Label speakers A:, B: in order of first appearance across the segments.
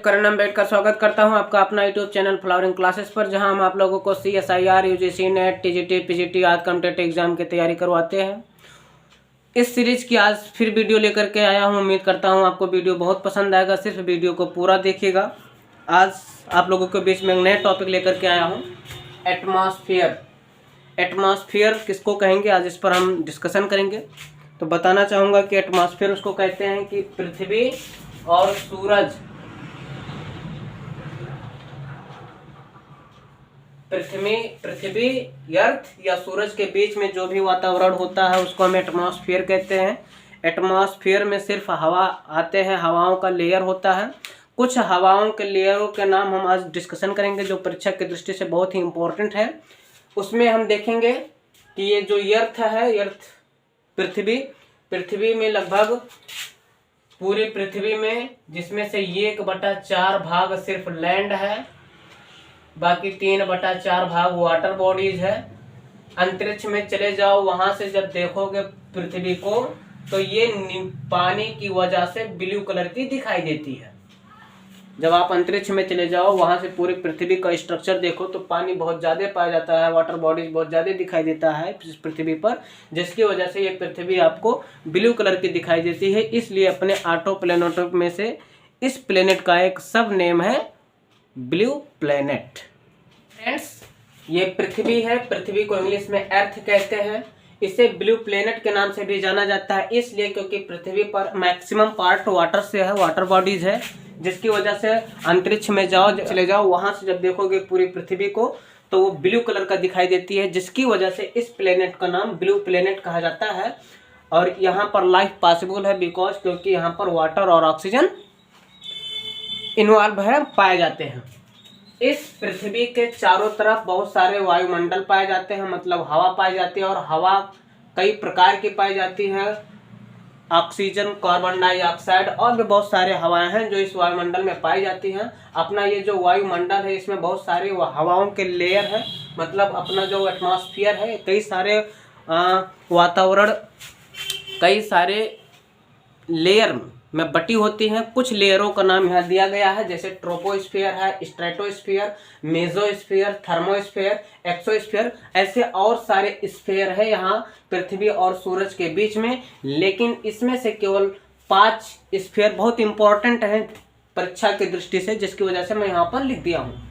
A: करण अम्बेडकर स्वागत करता हूं आपका अपना यूट्यूब चैनल फ्लावरिंग क्लासेस पर, जहां हम आप लोगों को CSIR, UGC, net, TGT, PGT आदि कॉम्पिटेटिव एग्जाम की तैयारी करवाते हैं। इस सीरीज की आज फिर वीडियो लेकर के आया हूं। उम्मीद करता हूं आपको वीडियो बहुत पसंद आएगा। सिर्फ वीडियो को पूरा देखिएगा। आज आप लोगों के बीच में एक नया टॉपिक लेकर के आया हूँ, एटमॉस्फेयर। एटमॉस्फेयर किसको कहेंगे, आज इस पर हम डिस्कशन करेंगे। तो बताना चाहूँगा कि एटमॉस्फेयर उसको कहते हैं कि पृथ्वी और सूरज, पृथ्वी अर्थ या सूरज के बीच में जो भी वातावरण होता है उसको हम एटमॉस्फेयर कहते हैं। एटमॉस्फेयर में सिर्फ हवा आते हैं, हवाओं का लेयर होता है। कुछ हवाओं के लेयरों के नाम हम आज डिस्कशन करेंगे जो परीक्षा की दृष्टि से बहुत ही इम्पोर्टेंट है। उसमें हम देखेंगे कि ये जो अर्थ है, अर्थ पृथ्वी में लगभग पूरी पृथ्वी में जिसमें से 1/4 भाग सिर्फ लैंड है, बाकी 3/4 भाग वाटर बॉडीज है। अंतरिक्ष में चले जाओ, वहां से जब देखोगे पृथ्वी को तो ये पानी की वजह से ब्लू कलर की दिखाई देती है। जब आप अंतरिक्ष में चले जाओ, वहां से पूरी पृथ्वी का स्ट्रक्चर देखो तो पानी बहुत ज़्यादा पाया जाता है, वाटर बॉडीज बहुत ज़्यादा दिखाई देता है पृथ्वी पर, जिसकी वजह से ये पृथ्वी आपको ब्लू कलर की दिखाई देती है। इसलिए अपने 8 प्लेनेटों में से इस प्लेनेट का एक सब नेम है ब्लू प्लेनेट। फ्रेंड्स, ये पृथ्वी है, पृथ्वी को इंग्लिश में अर्थ कहते हैं। इसे ब्लू प्लेनेट के नाम से भी जाना जाता है, इसलिए क्योंकि पृथ्वी पर मैक्सिमम पार्ट वाटर से है, वाटर बॉडीज है, जिसकी वजह से अंतरिक्ष में चले जाओ, वहां से जब देखोगे पूरी पृथ्वी को तो वो ब्लू कलर का दिखाई देती है, जिसकी वजह से इस प्लेनेट का नाम ब्लू प्लेनेट कहा जाता है। और यहाँ पर लाइफ पॉसिबल है बिकॉज क्योंकि यहाँ पर वाटर और ऑक्सीजन इन्वॉल्व है, पाए जाते हैं। इस पृथ्वी के चारों तरफ बहुत सारे वायुमंडल पाए जाते हैं, मतलब हवा पाई जाती है, और हवा कई प्रकार की पाई जाती है। ऑक्सीजन, कार्बन डाइऑक्साइड और भी बहुत सारे हवाएं हैं जो इस वायुमंडल में पाई जाती हैं। अपना ये जो वायुमंडल है इसमें बहुत सारे हवाओं के लेयर हैं, मतलब अपना जो एटमॉस्फेयर है कई सारे वातावरण कई सारे लेयर में बटी होती हैं। कुछ लेयरों का नाम यहाँ दिया गया है, जैसे ट्रोपोस्फीयर है, स्ट्रेटोस्फीयर, मेसोस्फीयर, थर्मोस्फीयर, एक्सोस्फीयर, ऐसे और सारे स्फीयर है यहाँ पृथ्वी और सूरज के बीच में। लेकिन इसमें से केवल 5 स्फीयर बहुत इंपॉर्टेंट हैं परीक्षा की दृष्टि से, जिसकी वजह से मैं यहाँ पर लिख दिया हूँ।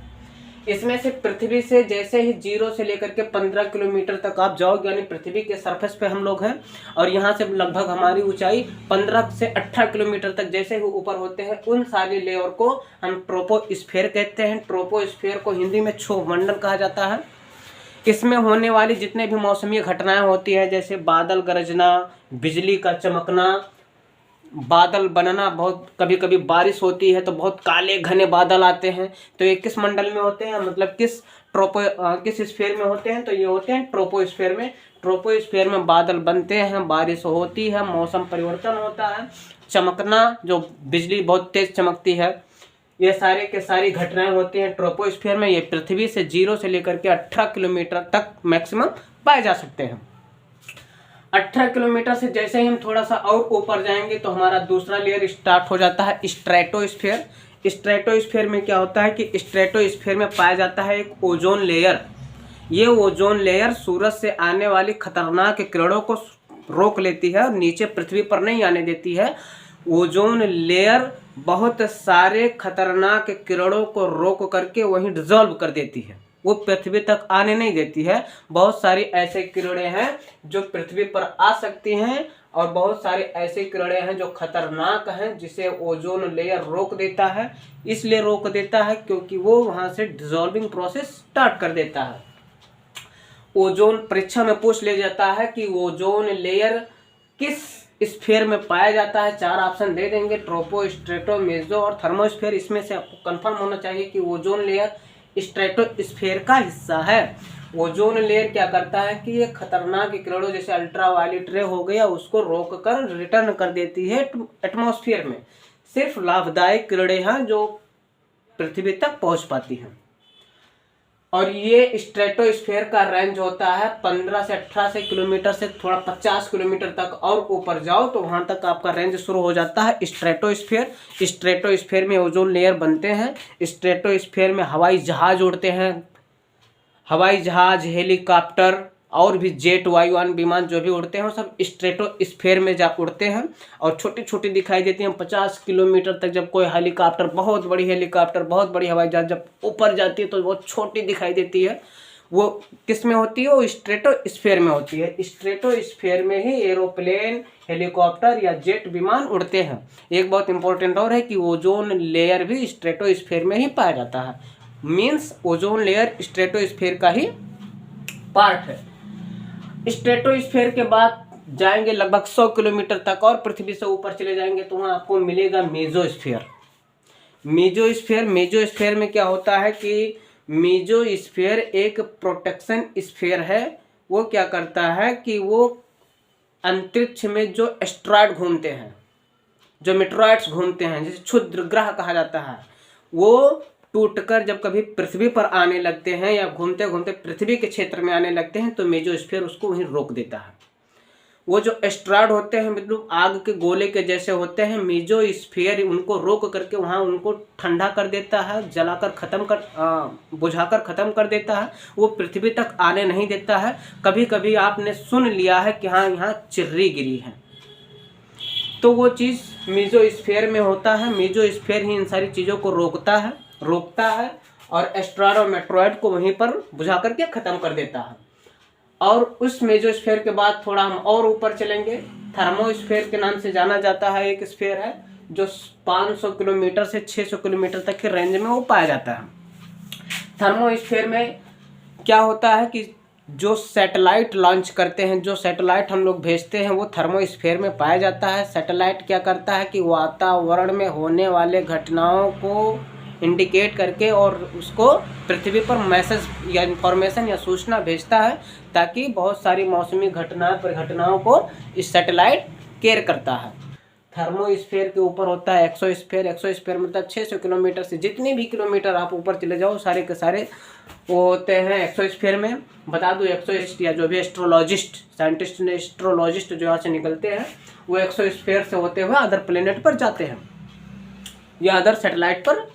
A: इसमें से पृथ्वी से जैसे ही 0 से लेकर के 15 किलोमीटर तक आप जाओगे, यानी पृथ्वी के सरफेस पे हम लोग हैं, और यहाँ से लगभग हमारी ऊंचाई 15 से 18 किलोमीटर तक जैसे ही ऊपर होते हैं, उन सारी लेयर को हम ट्रोपोस्फीयर कहते हैं। ट्रोपोस्फीयर को हिंदी में क्षोभमंडल कहा जाता है। इसमें होने वाली जितने भी मौसमी घटनाएं होती है, जैसे बादल गरजना, बिजली का चमकना, बादल बनना, बहुत कभी कभी बारिश होती है तो बहुत काले घने बादल आते हैं, तो ये किस मंडल में होते हैं, मतलब किस स्फीयर में होते हैं, तो ये होते हैं ट्रोपोस्फीयर में। ट्रोपोस्फीयर में बादल बनते हैं, बारिश होती है, मौसम परिवर्तन होता है, चमकना, जो बिजली बहुत तेज चमकती है, ये सारे के सारी घटनाएं होती हैं ट्रोपोस्फीयर में। ये पृथ्वी से 0 से लेकर के 18 किलोमीटर तक मैक्सिमम पाए जा सकते हैं। 18 किलोमीटर से जैसे ही हम थोड़ा सा और ऊपर जाएंगे तो हमारा दूसरा लेयर स्टार्ट हो जाता है, स्ट्रेटोस्फीयर। स्ट्रेटोस्फीयर में क्या होता है कि स्ट्रेटोस्फीयर में पाया जाता है एक ओजोन लेयर। ये ओजोन लेयर सूरज से आने वाली खतरनाक किरणों को रोक लेती है और नीचे पृथ्वी पर नहीं आने देती है। ओजोन लेयर बहुत सारे खतरनाक किरणों को रोक करके वहीं डिसॉल्व कर देती है, वो पृथ्वी तक आने नहीं देती है। बहुत सारी ऐसे किरणें हैं जो पृथ्वी पर आ सकती हैं, और बहुत सारे ऐसे किरणें हैं जो खतरनाक हैं, जिसे ओजोन लेयर रोक देता है। इसलिए रोक देता है क्योंकि वो वहां से डिसॉल्विंग प्रोसेस स्टार्ट कर देता है। ओजोन परीक्षा में पूछ ले जाता है कि ओजोन लेयर किस स्फीयर में पाया जाता है। 4 ऑप्शन दे देंगे, ट्रोपो, स्ट्रेटो, मेसो और थर्मोस्फीयर। इसमें से आपको कंफर्म होना चाहिए कि ओजोन लेयर स्ट्रेटोस्फीयर का हिस्सा है। ओजोन लेयर क्या करता है कि ये खतरनाक किरणों जैसे अल्ट्रावायलेट रे हो गया उसको रोककर रिटर्न कर देती है एटमॉस्फेयर में। सिर्फ लाभदायक किरणें हैं जो पृथ्वी तक पहुंच पाती हैं। और ये स्ट्रेटोस्फेयर का रेंज होता है 15 से 18 किलोमीटर से थोड़ा 50 किलोमीटर तक, और ऊपर जाओ तो वहाँ तक आपका रेंज शुरू हो जाता है स्ट्रेटोस्फेयर। स्ट्रेटोस्फेयर में ओजोन लेयर बनते हैं। स्ट्रेटोस्फेयर में हवाई जहाज उड़ते हैं, हवाई जहाज, हेलीकॉप्टर और भी जेट वायुयान विमान जो भी उड़ते हैं वो सब स्ट्रेटोस्फेयर में जा उड़ते हैं और छोटी छोटी दिखाई देती हैं। 50 किलोमीटर तक जब कोई हेलीकॉप्टर, बहुत बड़ी हेलीकॉप्टर, बहुत बड़ी हवाई जहाज जब ऊपर जाती है तो बहुत छोटी दिखाई देती है। वो किस में होती है? वो स्ट्रेटोस्फेयर में होती है। स्ट्रेटोस्फेयर में ही एरोप्लेन, हेलीकॉप्टर या जेट विमान उड़ते हैं। एक बहुत इंपॉर्टेंट और है कि ओजोन लेयर भी स्ट्रेटोस्फेयर में ही पाया जाता है। मीन्स ओजोन लेयर स्ट्रेटोस्फेयर का ही पार्ट है। स्ट्रेटोस्फेयर के बाद जाएंगे लगभग 100 किलोमीटर तक और पृथ्वी से ऊपर चले जाएंगे तो वहाँ आपको मिलेगा मेसोस्फेयर। मेसोस्फेयर में क्या होता है कि मेसोस्फेयर एक प्रोटेक्शन स्फीयर है। वो क्या करता है कि वो अंतरिक्ष में जो एस्ट्रॉयड घूमते हैं, जो मेटेरॉइड्स घूमते हैं, जिसे क्षुद्र ग्रह कहा जाता है, वो टूटकर जब कभी पृथ्वी पर आने लगते हैं या घूमते घूमते पृथ्वी के क्षेत्र में आने लगते हैं तो मेसोस्फीयर उसको वहीं रोक देता है। वो जो एस्ट्रॉयड होते हैं मतलब आग के गोले के जैसे होते हैं, मेसोस्फीयर उनको रोक करके वहाँ उनको ठंडा कर देता है, जलाकर बुझाकर ख़त्म कर देता है। वो पृथ्वी तक आने नहीं देता है। कभी कभी आपने सुन लिया है कि हाँ यहाँ चिर्री गिरी है, तो वो चीज़ मेसोस्फीयर में होता है। मेसोस्फीयर ही इन सारी चीज़ों को रोकता है और एस्ट्रॉयड और मेटेरॉइड को वहीं पर बुझा करके ख़त्म कर देता है। और उस मेसोस्फीयर के बाद थोड़ा हम और ऊपर चलेंगे। थर्मोस्फीयर के नाम से जाना जाता है। एक स्फीयर है जो 500 किलोमीटर से 600 किलोमीटर तक के रेंज में वो पाया जाता है। थर्मोस्फीयर में क्या होता है कि जो सैटेलाइट लॉन्च करते हैं, जो सैटेलाइट हम लोग भेजते हैं, वो थर्मोस्फीयर में पाया जाता है। सैटेलाइट क्या करता है कि वातावरण में होने वाले घटनाओं को इंडिकेट करके और उसको पृथ्वी पर मैसेज या इंफॉर्मेशन या सूचना भेजता है, ताकि बहुत सारी मौसमी घटनाओं को इस सैटेलाइट केयर करता है। थर्मोस्फीयर के ऊपर होता है एक्सोस्फीयर। एक्सोस्फीयर मतलब 600 किलोमीटर से जितने भी किलोमीटर आप ऊपर चले जाओ सारे के सारे वो होते हैं एक्सोस्फीयर में। बता दूं, एक्सोस्ट या जो भी एस्ट्रोलॉजिस्ट, साइंटिस्ट ने एस्ट्रोलॉजिस्ट जो यहाँ से निकलते हैं वो एक्सोस्फीयर से होते हुए अदर प्लेनेट पर जाते हैं या अदर सैटेलाइट पर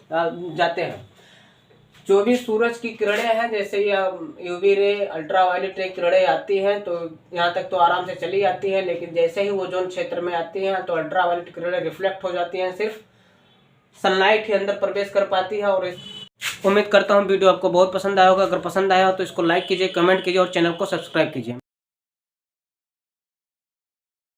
A: जाते हैं। जो भी सूरज की किरणें हैं, जैसे यूवी रे, अल्ट्रावायलेट रे किरणें आती हैं तो यहाँ तक तो आराम से चली जाती हैं, लेकिन जैसे ही ओजोन क्षेत्र में आती हैं तो अल्ट्रावायलेट किरणें रिफ्लेक्ट हो जाती हैं। सिर्फ सनलाइट ही अंदर प्रवेश कर पाती है। और उम्मीद करता हूँ वीडियो आपको बहुत पसंद आया होगा। अगर पसंद आया हो तो इसको लाइक कीजिए, कमेंट कीजिए और चैनल को सब्सक्राइब कीजिए।